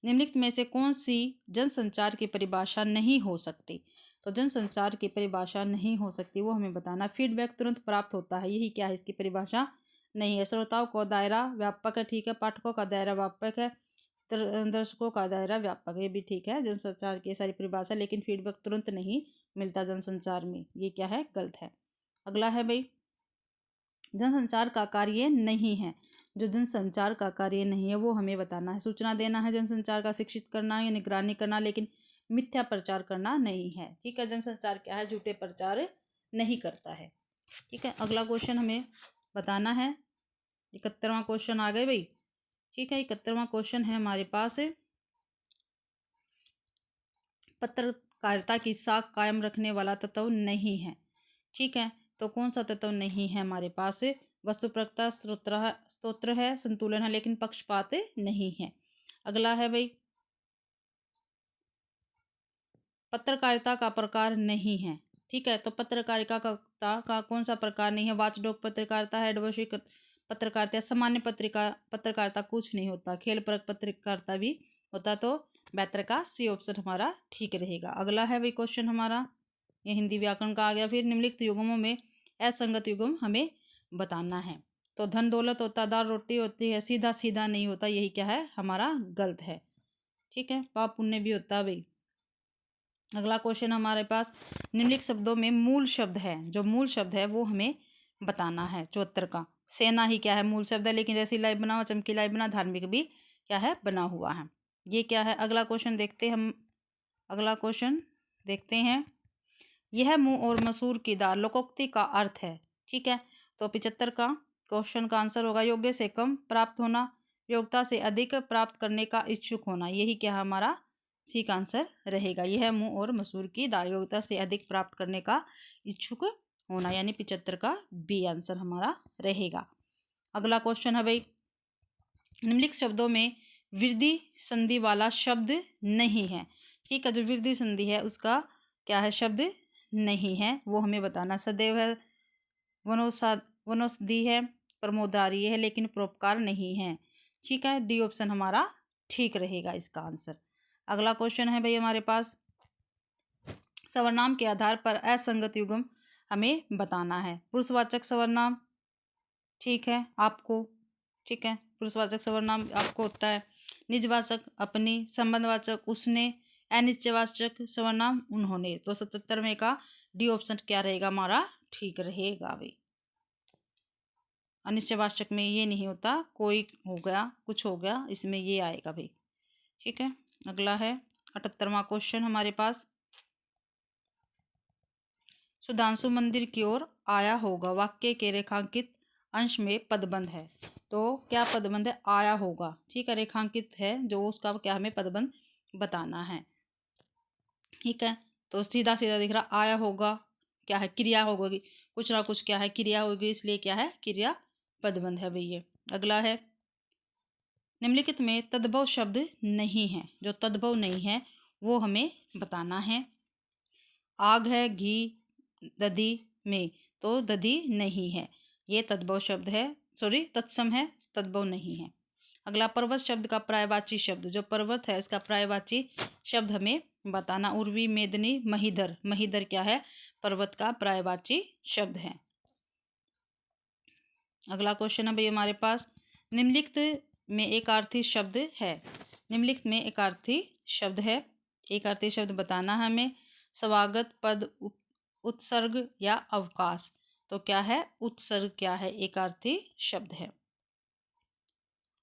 निम्नलिखित में से कौन सी जनसंचार की परिभाषा नहीं हो सकती? तो जनसंचार की परिभाषा नहीं हो सकती वो हमें बताना। फीडबैक तुरंत प्राप्त होता है, यही क्या है, इसकी परिभाषा नहीं है। श्रोताओं का दायरा व्यापक है, ठीक है। पाठकों का दायरा व्यापक है, दर्शकों का दायरा व्यापक है, ये भी ठीक है। जनसंचार की सारी परिभाषा, लेकिन फीडबैक तुरंत नहीं मिलता जनसंचार में, ये क्या है, गलत है। अगला है भाई जनसंचार का कार्य नहीं है। जो जनसंचार का कार्य नहीं है वो हमें बताना है। सूचना देना है जनसंचार का, शिक्षित करना या निगरानी करना, लेकिन मिथ्या प्रचार करना नहीं है। ठीक है, जनसंचार क्या है, झूठे प्रचार नहीं करता है। ठीक है, अगला क्वेश्चन हमें बताना है। 71वां क्वेश्चन आ गए भाई। ठीक है, 71वां क्वेश्चन है हमारे पास, पत्रकारिता की साख कायम रखने वाला तत्व नहीं है। ठीक है, तो कौन सा तत्व नहीं है हमारे पास? वस्तुपरकता, स्तोत्र है, संतुलन है, लेकिन पक्षपात नहीं है। अगला है भाई पत्रकारिता का प्रकार नहीं है। ठीक है, तो पत्रकारिता का कौन सा प्रकार नहीं है? वाचडॉग पत्रकारिता है, एडवोकेसी पत्रकारिता, सामान्य पत्रकारिता कुछ नहीं होता, खेल परक पत्रकारिता भी होता। तो बेहतर का सी ऑप्शन हमारा ठीक रहेगा। अगला है भाई क्वेश्चन हमारा, ये हिंदी व्याकरण का आ गया। फिर निम्नलिखित युग्मों में असंगत युग्म हमें बताना है। तो धन दौलत होता, दाल रोटी होती है, सीधा सीधा नहीं होता, यही क्या है, हमारा गलत है। ठीक है, पाप पुण्य भी होता है भाई। अगला क्वेश्चन हमारे पास, निम्नलिखित शब्दों में मूल शब्द है, जो मूल शब्द है वो हमें बताना है। 74 का सेना ही क्या है, मूल शब्द है, लेकिन रसीला ही बना हुआ, चमकीला ही बना, धार्मिक भी क्या है, बना हुआ है, ये क्या है। अगला क्वेश्चन देखते हैं हम। अगला क्वेश्चन देखते हैं, यह मुंह और मसूर की दाल लोकोक्ति का अर्थ है। ठीक है, तो 75 का क्वेश्चन का आंसर होगा योग्य से कम प्राप्त होना, योग्यता से अधिक प्राप्त करने का इच्छुक होना, यही क्या हमारा ठीक आंसर रहेगा। यह मुंह और मसूर की दाल योग्यता से अधिक प्राप्त करने का इच्छुक होना, यानी 75 का बी आंसर हमारा रहेगा। अगला क्वेश्चन है भाई, निम्नलिखित शब्दों में वृद्धि संधि वाला शब्द नहीं है। ठीक है, जो वृद्धि संधि है उसका क्या है, शब्द नहीं है, वो हमें बताना। सदैव है, वनौषधि है, प्रमोदारी है, लेकिन परोपकार नहीं है। ठीक है, डी ऑप्शन हमारा ठीक रहेगा इसका आंसर। अगला क्वेश्चन है भाई हमारे पास, सर्वनाम के आधार पर असंगत युग्म हमें बताना है। पुरुषवाचक सर्वनाम ठीक है आपको, ठीक है, पुरुषवाचक सर्वनाम आपको होता है। निजवाचक अपनी, संबंधवाचक उसने, अनिश्चयवाचक सर्वनाम उन्होंने। तो 77 में का डी ऑप्शन क्या रहेगा हमारा ठीक रहेगा भाई। अनिश्चयवाचक में ये नहीं होता, कोई हो गया, कुछ हो गया, इसमें ये आएगा भाई। ठीक है, अगला है 78वां क्वेश्चन हमारे पास, सुधांशु मंदिर की ओर आया होगा, वाक्य के रेखांकित अंश में पदबंध है। तो क्या पदबंध है, आया होगा। ठीक है, रेखांकित है जो, उसका क्या हमें पदबंध बताना है। ठीक है, तो सीधा सीधा दिख रहा, आया होगा क्या है, क्रिया होगी, कुछ ना कुछ क्या है, क्रिया होगी, इसलिए क्या है, क्रिया पदबंध है भैया। अगला है, निम्नलिखित में तद्भव शब्द नहीं है, जो तद्भव नहीं है वो हमें बताना है। आग है, घी, दधी में, तो दधी नहीं है, ये तद्भव शब्द है, सॉरी तत्सम है, तद्भव नहीं है। अगला, पर्वत शब्द का पर्यायवाची शब्द, जो पर्वत है इसका पर्यायवाची शब्द हमें बताना। उर्वी, मेदनी, महीधर, महीधर क्या है, पर्वत का पर्यायवाची शब्द है। अगला क्वेश्चन है भाई हमारे पास, निम्नलिखित में एक अर्थी शब्द है। निम्नलिखित में एक अर्थी शब्द है, एक अर्थी शब्द बताना है हमें। स्वागत, पद, उत्सर्ग या अवकाश। तो क्या है, उत्सर्ग क्या है, एक अर्थी शब्द है।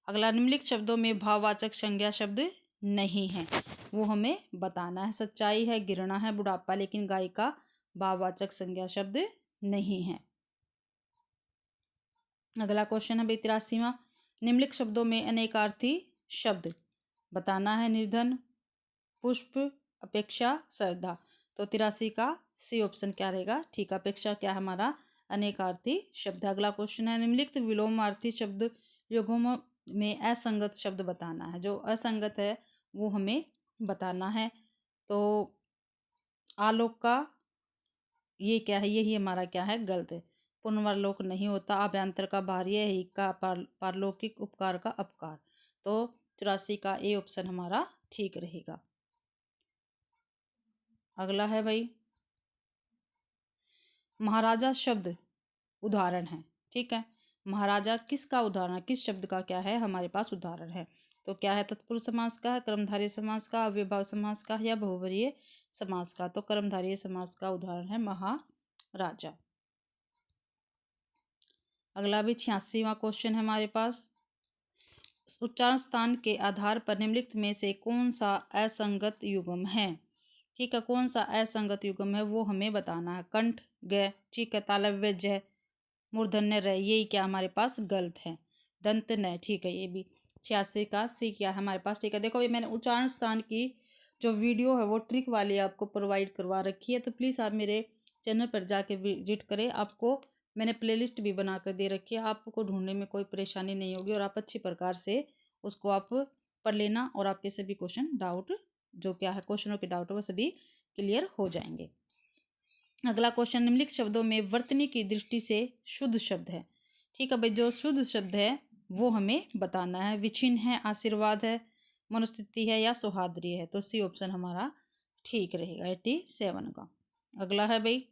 अगला, निम्नलिखित शब्दों में भाववाचक संज्ञा शब्द नहीं है, वो हमें बताना है। सच्चाई है, गिरना है, बुढ़ापा, लेकिन गाय का भाववाचक संज्ञा शब्द नहीं है। अगला क्वेश्चन है 83वां, निम्नलिखित शब्दों में अनेकार्थी शब्द बताना है। निर्धन, पुष्प, अपेक्षा, श्रद्धा। तो 83 का सी ऑप्शन क्या रहेगा? ठीक। अपेक्षा क्या है हमारा? अनेकार्थी शब्द। अगला क्वेश्चन है, निम्नलिखित विलोमार्थी शब्द युगों में असंगत शब्द बताना है। जो असंगत है वो हमें बताना है। तो आलोक का ये क्या है? यही हमारा क्या है? गलत है। पुनर्वलोक नहीं होता। अभ्यंतर का बाह्य है। ही का पारलौकिक, उपकार का अपकार। तो 84 का ए ऑप्शन हमारा ठीक रहेगा। अगला है भाई, महाराजा शब्द उदाहरण है। ठीक है, महाराजा किसका उदाहरण है? किस शब्द का क्या है हमारे पास उदाहरण है? तो क्या है? तत्पुरुष समास का है, कर्मधारय समास का, अव्ययभाव समास का या बहुवचनीय समास का। तो कर्मधारय समास का उदाहरण है महाराजा। अगला भी 86वां क्वेश्चन है हमारे पास, उच्चारण स्थान के आधार पर निम्नलिखित में से कौन सा असंगत युग्म है? ठीक है, कौन सा असंगत युग्म है वो हमें बताना है। कंठ ग, ठीक है, तालव्य ज, मूर्धन्य र, यही क्या हमारे पास गलत है। दंत न, ठीक है, ये भी। 86 का सी क्या है हमारे पास? ठीक है, देखो ये मैंने उच्चारण स्थान की जो वीडियो है वो ट्रिक वाली आपको प्रोवाइड करवा रखी है, तो प्लीज़ आप मेरे चैनल पर जाके विजिट करें। आपको मैंने प्लेलिस्ट भी बना कर दे रखी है, आपको ढूंढने में कोई परेशानी नहीं होगी और आप अच्छी प्रकार से उसको आप पढ़ लेना और आपके सभी क्वेश्चन डाउट जो क्या है क्वेश्चनों के डाउट वो सभी क्लियर हो जाएंगे। अगला क्वेश्चन, निम्नलिखित शब्दों में वर्तनी की दृष्टि से शुद्ध शब्द है। ठीक है भाई, जो शुद्ध शब्द है वो हमें बताना है। विचिन्न है, आशीर्वाद है, मनुस्मृति है या सौहार्द्री है। तो सी ऑप्शन हमारा ठीक रहेगा 87 का। अगला है भाई,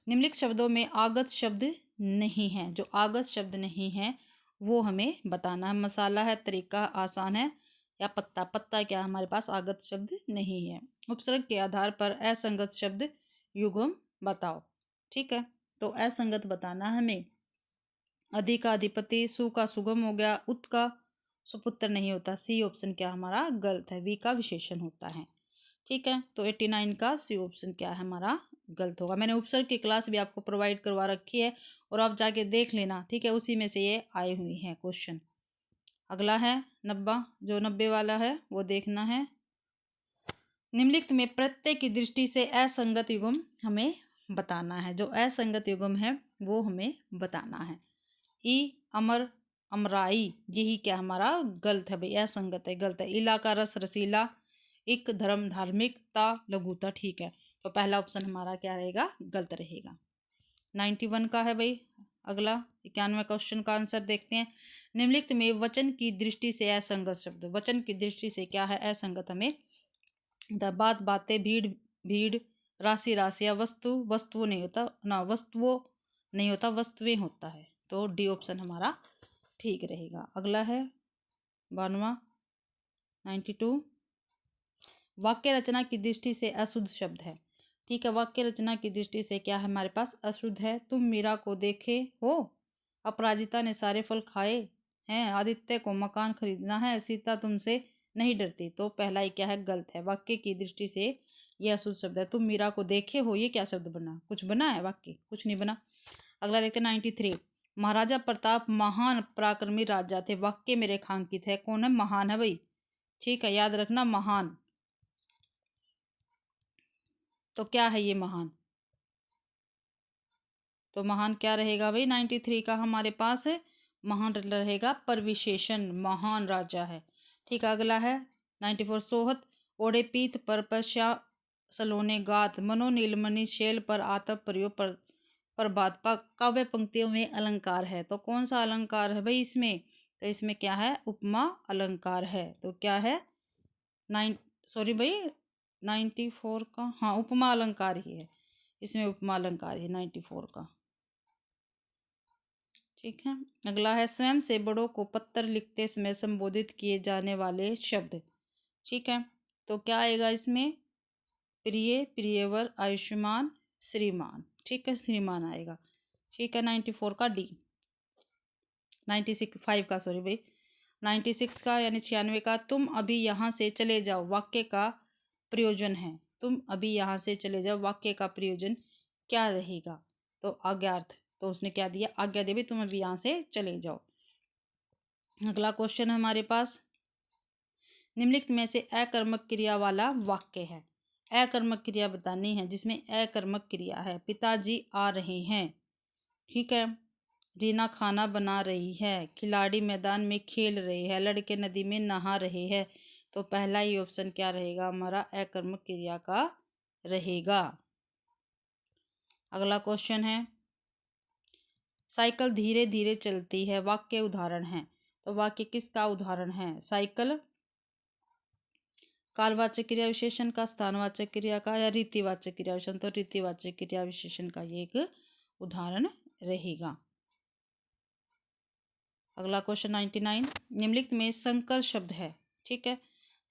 निम्नलिखित शब्दों में आगत शब्द नहीं है। जो आगत शब्द नहीं है वो हमें बताना है। मसाला है, तरीका आसान है या पत्ता। पत्ता क्या हमारे पास आगत शब्द नहीं है। उपसर्ग के आधार पर असंगत शब्द युग्म बताओ। ठीक है, तो असंगत बताना है हमें। अधि का अधिपति, सु का सुगम हो गया, उत का सुपुत्र नहीं होता। सी ऑप्शन क्या हमारा गलत है। वी का विशेषण होता है। ठीक है, तो 89 का सी ऑप्शन क्या है हमारा गलत होगा। मैंने उपसर्ग की क्लास भी आपको प्रोवाइड करवा रखी है और आप जाके देख लेना। ठीक है, उसी में से ये आए हुए हैं क्वेश्चन। अगला है 90, जो 90 वाला है वो देखना है। निम्नलिखित में प्रत्यय की दृष्टि से असंगत युग्म हमें बताना है। जो असंगत युग्म है वो हमें बताना है। ई, अमर, अमराई, यही क्या हमारा गलत है भाई, असंगत है, गलत है। इला का रस रसीला, इक धर्म धार्मिक, ता लघुता। ठीक है, तो पहला ऑप्शन हमारा क्या रहेगा? गलत रहेगा। 91 का है भाई अगला। 91 क्वेश्चन का आंसर देखते हैं। निम्नलिखित में वचन की दृष्टि से असंगत शब्द। वचन की दृष्टि से क्या है असंगत? हमें बात बातें, भीड़ भीड़, राशि राशियाँ, वस्तु वस्तुओं नहीं होता ना, वस्तुओं नहीं होता, वस्तुएं होता है। तो डी ऑप्शन हमारा ठीक रहेगा। अगला है 92, 92, वाक्य रचना की दृष्टि से अशुद्ध शब्द है। ठीक है, वाक्य रचना की दृष्टि से क्या है हमारे पास? अशुद्ध है। तुम मीरा को देखे हो, अपराजिता ने सारे फल खाए हैं, आदित्य को मकान खरीदना है, सीता तुमसे नहीं डरती। तो पहला ही क्या है? गलत है। वाक्य की दृष्टि से यह अशुद्ध शब्द है। तुम मीरा को देखे हो, ये क्या शब्द बना? कुछ बना है? वाक्य कुछ नहीं बना। अगला देखते हैं 93, महाराजा प्रताप महान पराक्रमी राजा थे। वाक्य में रेखांकित है, कौन है? महान है भाई। ठीक है, याद रखना महान। तो क्या है ये महान? तो महान क्या रहेगा भाई? 93 का हमारे पास महान रहेगा परविशेषण, महान राजा है। ठीक है, अगला है 94, सोहत ओढ़े पीत पर पश्या सलोने गात, मनो नीलमणि शैल पर आतप प्रयोग पर प्रभात। काव्य पंक्तियों में अलंकार है। तो कौन सा अलंकार है भाई इसमें? तो इसमें क्या है? उपमा अलंकार है। तो क्या है? 94 का, हाँ, उपमा अलंकार ही है। इसमें उपमा अलंकार है 94 का। ठीक है, अगला है स्वयं से बड़ों को पत्र लिखते समय संबोधित किए जाने वाले शब्द। ठीक है, तो क्या आएगा इसमें? प्रिय, प्रियवर, आयुष्मान, श्रीमान। ठीक है, श्रीमान आएगा। ठीक है, 94 का डी। 96 5 का, सॉरी भाई, 96 का यानी 96 का, तुम अभी यहाँ से चले जाओ, वाक्य का प्रयोजन है। तुम अभी यहाँ से चले जाओ, वाक्य का प्रयोजन क्या रहेगा? तो आज्ञार्थ। तो उसने क्या दिया? आज्ञा दे भी, तुम अभी यहाँ से चले जाओ। अगला क्वेश्चन है हमारे पास, निम्नलिखित में से अकर्मक क्रिया वाला वाक्य है। अकर्मक क्रिया बतानी है जिसमें अकर्मक क्रिया है। पिताजी आ रहे हैं, ठीक है। रीना खाना बना रही है। खिलाड़ी मैदान में खेल रहे हैं। लड़के नदी में नहा रहे हैं। तो पहला ही ऑप्शन क्या रहेगा हमारा, अकर्मक क्रिया का रहेगा। अगला क्वेश्चन है, साइकिल धीरे धीरे चलती है, वाक्य उदाहरण है। तो वाक्य किसका उदाहरण है, साइकिल कालवाचक क्रिया विशेषण का, स्थानवाचक क्रिया का, या रीतिवाचक क्रिया विशेषण। तो रीतिवाचक क्रिया विशेषण का ये एक उदाहरण रहेगा। अगला क्वेश्चन 99, निम्नलिखित में संकर शब्द है, ठीक है।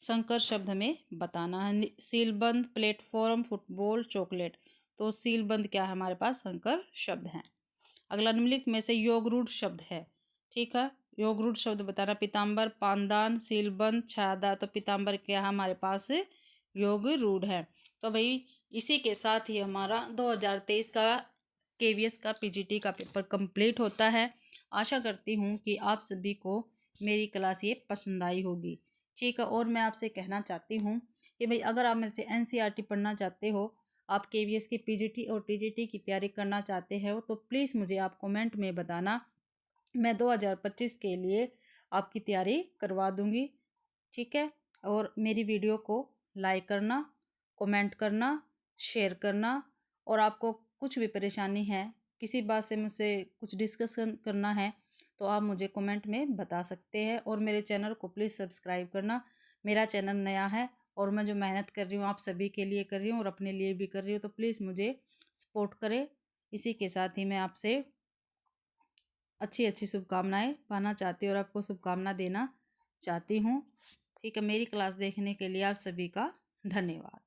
संकर शब्द हमें बताना है। सीलबंद, प्लेटफॉर्म, फुटबॉल, चॉकलेट। तो सीलबंद क्या है हमारे पास, संकर शब्द है। अगला, निम्नलिखित में से योगरूढ़ शब्द है, ठीक है। योगरूढ़ शब्द बताना, पीताम्बर, पानदान, सीलबंद, छायादार। तो पीताम्बर क्या है हमारे पास, योगरूढ़ है। तो भाई इसी के साथ ही हमारा 2023 का KVS का PGT का पेपर कंप्लीट होता है। आशा करती हूँ कि आप सभी को मेरी क्लास ये पसंद आई होगी, ठीक है। और मैं आपसे कहना चाहती हूँ कि भाई अगर आप मेरे से NCERT पढ़ना चाहते हो, आप KVS की PGT और TGT की तैयारी करना चाहते हो, तो प्लीज़ मुझे आप कमेंट में बताना। मैं 2025 के लिए आपकी तैयारी करवा दूँगी, ठीक है। और मेरी वीडियो को लाइक करना, कमेंट करना, शेयर करना। और आपको कुछ भी परेशानी है, किसी बात से मुझसे कुछ डिस्कशन करना है, तो आप मुझे कमेंट में बता सकते हैं। और मेरे चैनल को प्लीज़ सब्सक्राइब करना। मेरा चैनल नया है और मैं जो मेहनत कर रही हूँ आप सभी के लिए कर रही हूँ और अपने लिए भी कर रही हूँ। तो प्लीज़ मुझे सपोर्ट करें। इसी के साथ ही मैं आपसे अच्छी अच्छी शुभकामनाएं पाना चाहती हूँ और आपको शुभकामना देना चाहती हूँ, ठीक है। मेरी क्लास देखने के लिए आप सभी का धन्यवाद।